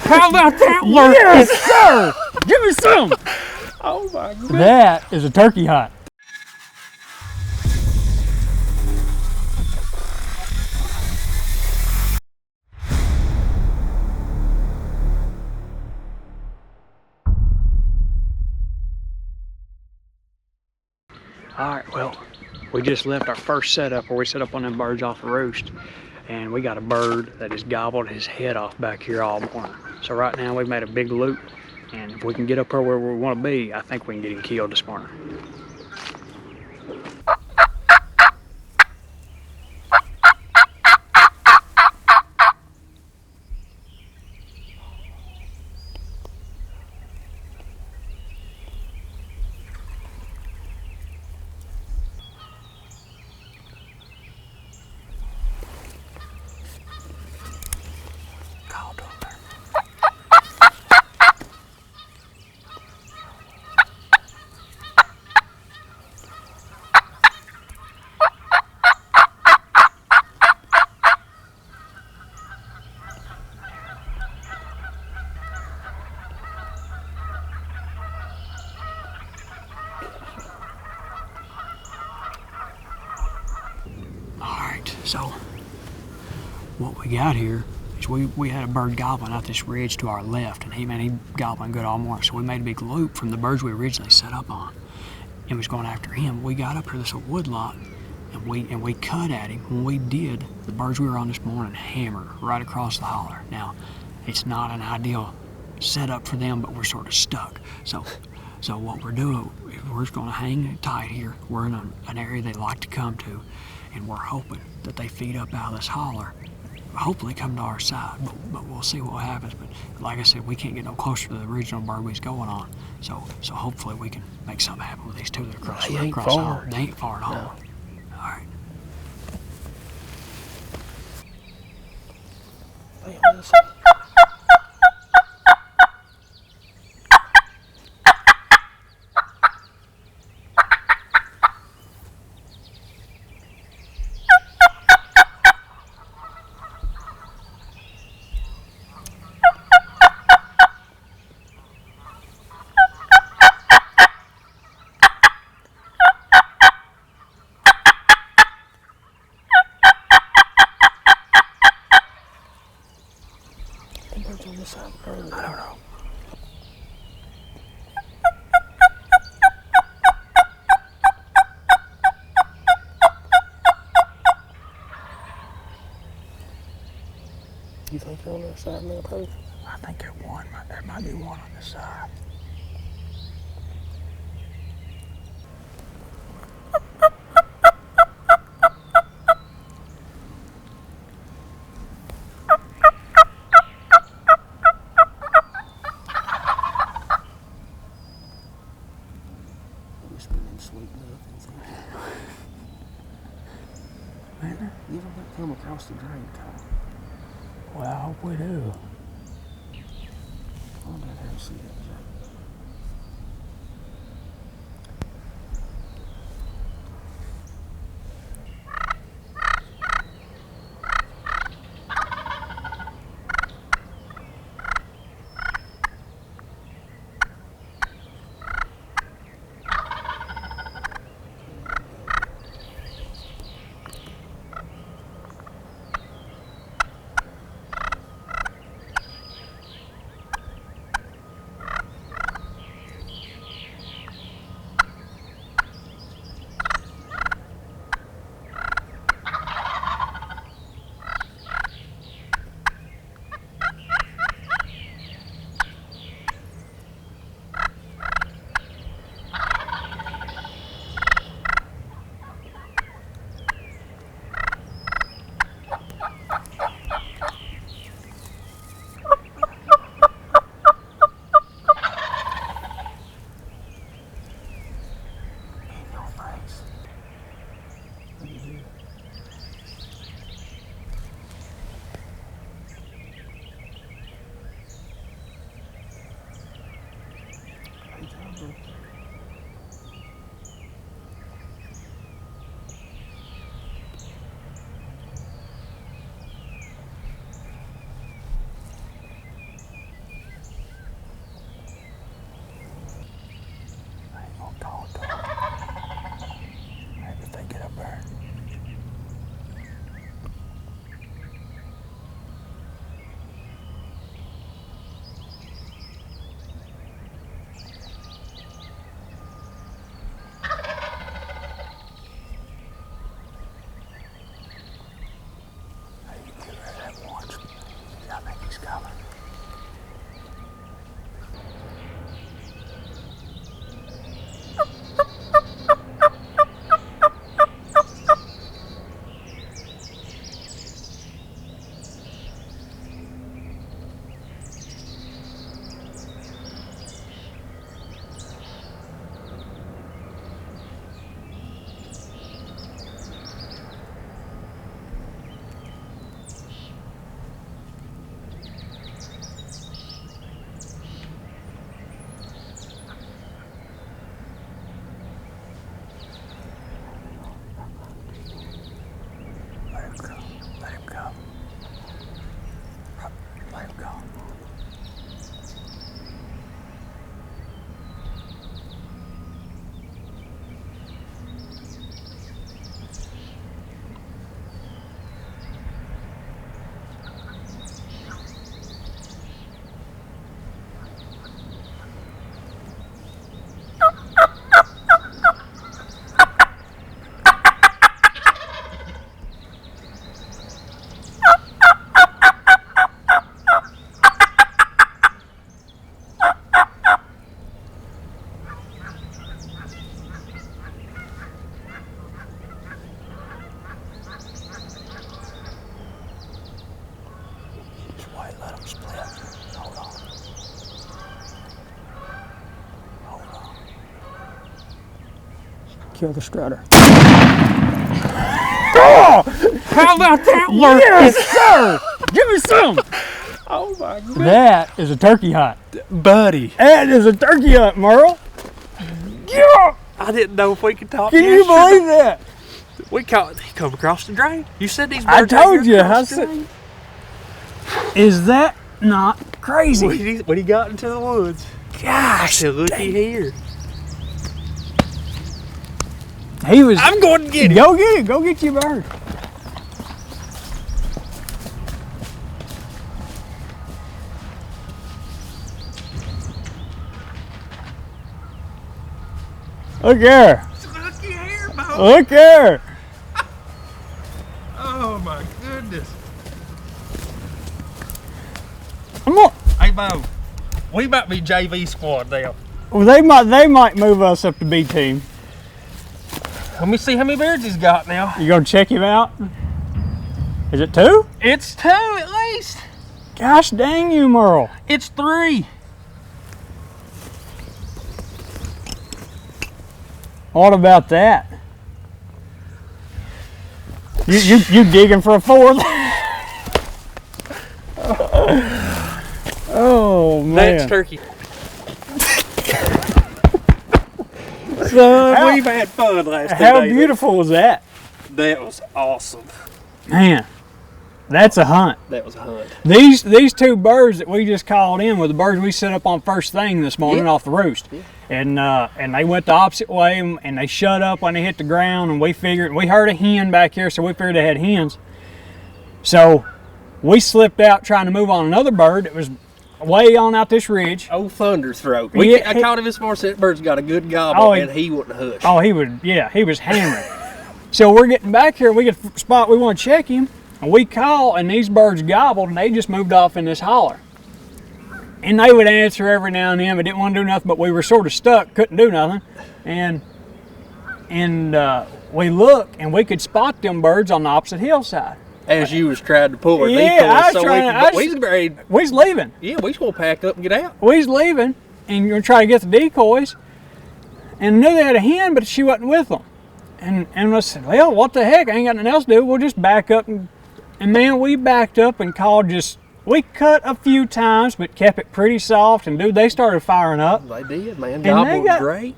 How about that one? Yes, sir! Give me some! Oh my goodness. That is a turkey hunt. All right, well, we just left our first setup where we set up on them birds off the roost, and we got a bird that has gobbled his head off back here all morning. So right now we've made a big loop, and if we can get up here where we want to be, I think we can get him killed this morning. Alright, so what we got here is we had a bird gobbling out this ridge to our left, and he gobbling good all morning. So we made a big loop from the birds we originally set up on and was going after him. We got up here this wood lot and we cut at him. When we did, the birds we were on this morning hammered right across the holler. Now, it's not an ideal setup for them, but we're sort of stuck. So what we're doing, we're just gonna hang tight here. We're in an area they like to come to, and we're hoping that they feed up out of this holler, hopefully come to our side, but we'll see what happens. But like I said, we can't get no closer to the original bird we was going on, so hopefully we can make something happen with these two that are across the holler. They ain't far at all. No. All right. I don't know. You think they're on the other side of that post? I think there might be one on this side. Sweet nothing. Man, you don't come across the drain, Kyle. Well, I hope we do. I'll let her see that. Kill the strutter. Oh! How about that work? Yes, sir! Give me some! Oh my God. That is a turkey hunt. Buddy. That is a turkey hunt, Merle. Yeah! I didn't know if we could talk. Can you believe that? We caught, he come across the drain. You said these I birds told you. I I said, is that not crazy? When he got into the woods. Gosh, So looky here. he was. I'm going to get it. Go get it. Go get your bird. Look there. Looky here, Bo. Look there. Oh my goodness. Come on. Hey, Bo. We might be JV squad now. Well, they might move us up to B team. Let me see how many birds he's got now. You gonna check him out? Is it 2? It's 2 at least. Gosh dang you, Merle. It's 3. What about that? You digging for a 4th? Oh man. That's turkey. So, We've had fun last 2 how days. beautiful was that? That was awesome. Man, that's a hunt. That was a hunt. These 2 birds that we just called in were the birds we set up on first thing this morning Yeah. off the roost. Yeah. And they went the opposite way and they shut up when they hit the ground, and we heard a hen back here, so we figured they had hens. So we slipped out trying to move on another bird that was way on out this ridge. Old thunder throat. Yeah, I caught him this morning. That bird's got a good gobble, Oh, and he wouldn't hush. Oh, he was hammering. So we're getting back here, we get a spot we want to check him, and we call, and these birds gobbled, and they just moved off in this holler. And they would answer every now and then, but didn't want to do nothing, but we were sort of stuck, couldn't do nothing. And we look, and we could spot them birds on the opposite hillside. As you was trying to pull our Yeah, decoys, I was so trying to- we was ready. We was leaving. Yeah, we just gonna pack up and get out. We was leaving, and you're trying to get the decoys, and knew they had a hen, but she wasn't with them. And I said, well, what the heck? I ain't got nothing else to do. We'll just back up. And man, we backed up and called we cut a few times, but kept it pretty soft. And dude, they started firing up. They did, man. And they Gobbled got- great.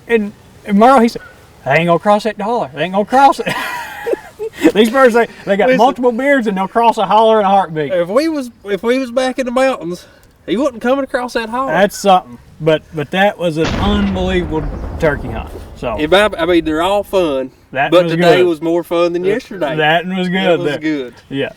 And Merle, he said, they ain't gonna cross that dollar. They ain't gonna cross it. These birds, they got Listen. multiple beards, and they'll cross a holler in a heartbeat. If we was back in the mountains, he wasn't coming across that hall. That's something. But that was an unbelievable turkey hunt. So I mean, they're all fun, That but was today good. was more fun than yesterday. that was good. That was good. Yeah.